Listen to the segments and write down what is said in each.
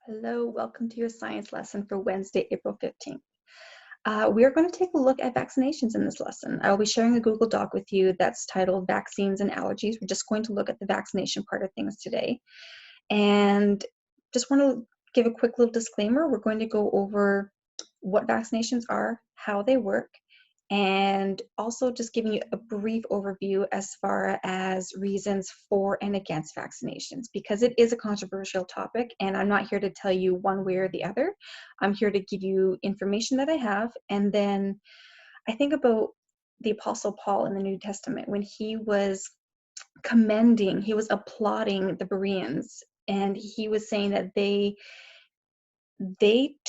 Hello, welcome to your science lesson for Wednesday, April 15th. We are going to take a look at vaccinations in this lesson. I will be sharing a Google Doc with you that's titled Vaccines and Allergies. We're just going to look at the vaccination part of things today. And just want to give a quick little disclaimer. We're going to go over what vaccinations are, how they work, and also just giving you a brief overview as far as reasons for and against vaccinations, because it is a controversial topic and I'm not here to tell you one way or the other. I'm here to give you information that I have. And then I think about the Apostle Paul in the New Testament when he was he was applauding the Bereans, and he was saying that they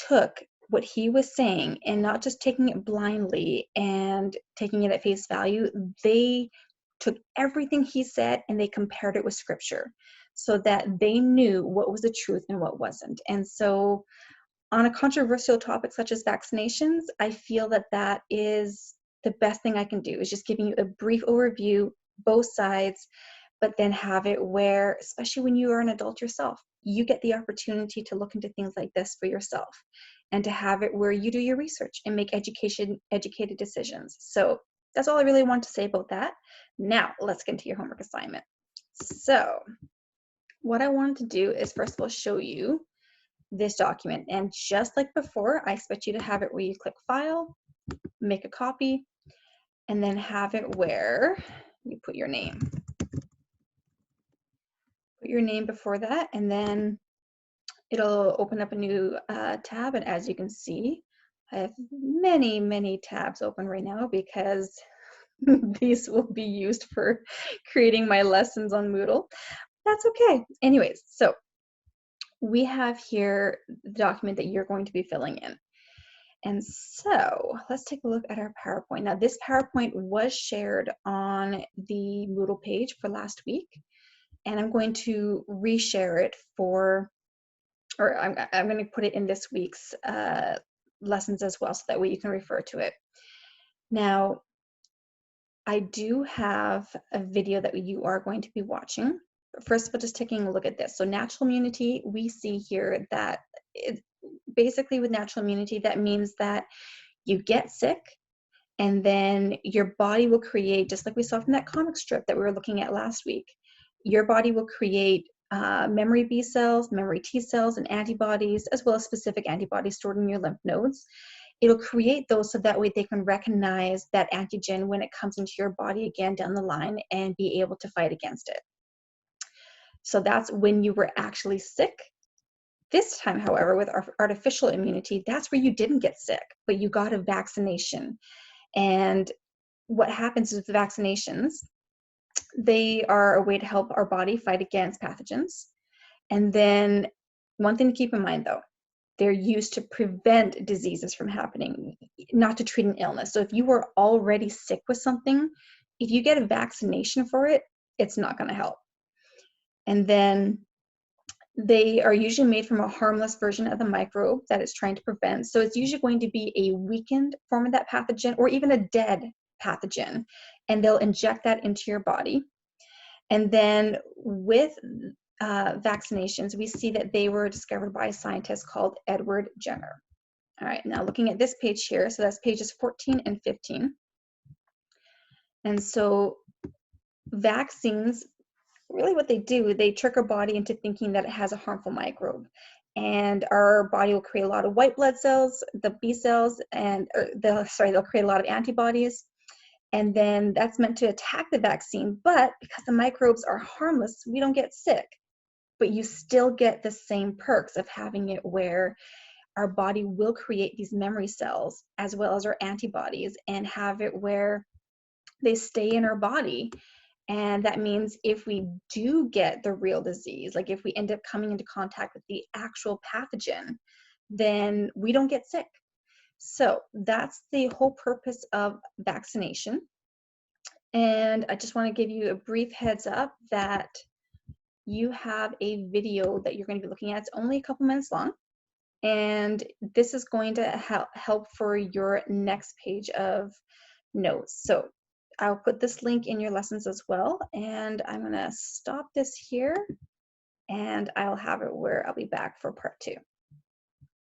took what he was saying and not just taking it blindly and taking it at face value. They took everything he said and they compared it with scripture so that they knew what was the truth and what wasn't. And so on a controversial topic such as vaccinations, I feel that that is the best thing I can do, is just giving you a brief overview, both sides, but then have it where, especially when you are an adult yourself, you get the opportunity to look into things like this for yourself and to have it where you do your research and make educated decisions. So that's all I really want to say about that. Now, let's get into your homework assignment. So what I wanted to do is first of all show you this document. And just like before, I expect you to have it where you click File, make a copy, and then have it where you put your name. Put your name before that, and then it'll open up a new tab. And as you can see, I have many tabs open right now because these will be used for creating my lessons on Moodle. That's okay. Anyways, so we have here the document that you're going to be filling in. And so let's take a look at our PowerPoint. Now, this PowerPoint was shared on the Moodle page for last week, and I'm going to reshare it I'm going to put it in this week's lessons as well, so that way you can refer to it. Now, I do have a video that you are going to be watching. First of all, just taking a look at this. So natural immunity, we see here that basically with natural immunity, that means that you get sick and then your body will create, just like we saw from that comic strip that we were looking at last week, your body will create memory B cells, memory T cells, and antibodies, as well as specific antibodies stored in your lymph nodes. It'll create those so that way they can recognize that antigen when it comes into your body again down the line and be able to fight against it. So that's when you were actually sick. This time, however, with artificial immunity, that's where you didn't get sick, but you got a vaccination. And what happens with the vaccinations, they are a way to help our body fight against pathogens. And then one thing to keep in mind, though, they're used to prevent diseases from happening, not to treat an illness. So if you were already sick with something, if you get a vaccination for it, it's not going to help. And then they are usually made from a harmless version of the microbe that it's trying to prevent. So it's usually going to be a weakened form of that pathogen or even a dead pathogen, and they'll inject that into your body. And then with vaccinations, we see that they were discovered by a scientist called Edward Jenner. All right, now looking at this page here, so that's pages 14 and 15. And so vaccines, really what they do, they trick our body into thinking that it has a harmful microbe. And our body will create a lot of white blood cells, the B cells, and they'll create a lot of antibodies. And then that's meant to attack the vaccine. But because the microbes are harmless, we don't get sick. But you still get the same perks of having it where our body will create these memory cells as well as our antibodies and have it where they stay in our body. And that means if we do get the real disease, like if we end up coming into contact with the actual pathogen, then we don't get sick. So that's the whole purpose of vaccination. And I just want to give you a brief heads up that you have a video that you're going to be looking at. It's only a couple minutes long. And this is going to help for your next page of notes. So I'll put this link in your lessons as well. And I'm going to stop this here. and I'll have it where I'll be back for part 2.